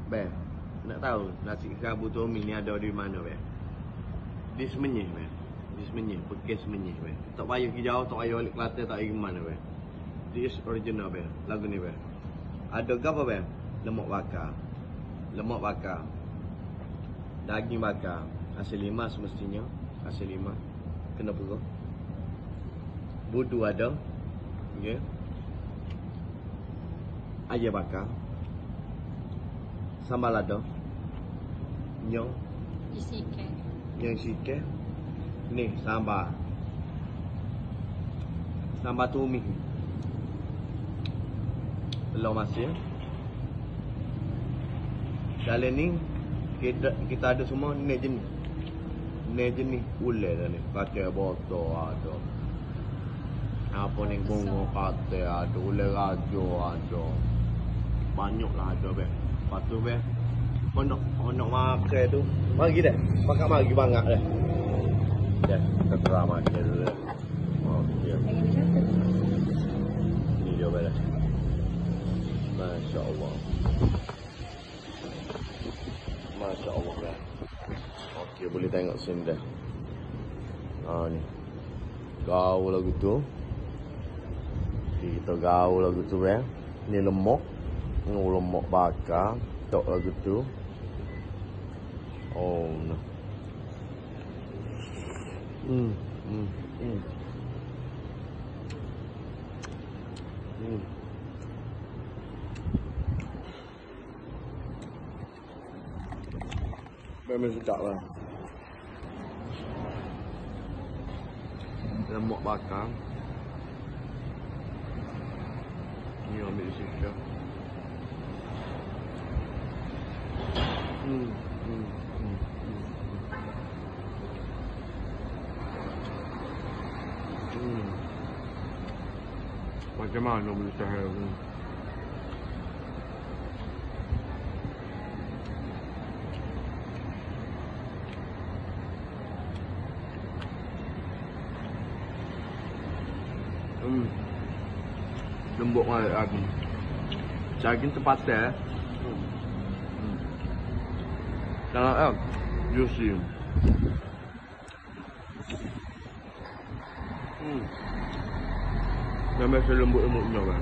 Beh, nak tahu nasi kerabu Tommy ni ada di mana, beh? Di Semenyih, beh. Di Semenyih, Pekis Semenyih, beh. Tak payah hijau, tak payah balik Kelantan, tak payah mana, beh. This original, beh. Lagu ni, beh. Ada apa, beh? Lemak bakar. Lemak bakar. Daging bakar. Hasil 5 semestinya. Hasil 5. Kena perut. Budu ada. Okay. Ayam bakar. Sambal ada. Nyong. Isikan. Yang sikit. Ni sambal. Sambal tumis. Belum masih. Kali ni kita ada semua ni jenis. Ni jenis ulai dah ni. Pakai botol ada. Apa ni bunga kate ada, ulai raja ada. Banyaklah ada, beh. Lepas tu, beh, nak makan tu, mari dah. Makan mari banyak dah. Dah, kita try makan dulu dah. Okey. Ni dia, beh. Masya Allah. Masya Allah, beh. Okey, boleh tengok sini dah. Ni. Gaul lagu tu. Kita gaul lagu tu, beh. Ni lemak. Lemak bakar. Tok lagu tu. Oh, no. Memang sedap lah. Lemak bakar. Ni ambil sisa. Macam mana boleh cahaya ni? Lembut sangat daging. Daging terpasal. Sangat juicy. Memang selembut-lembutnya, kan.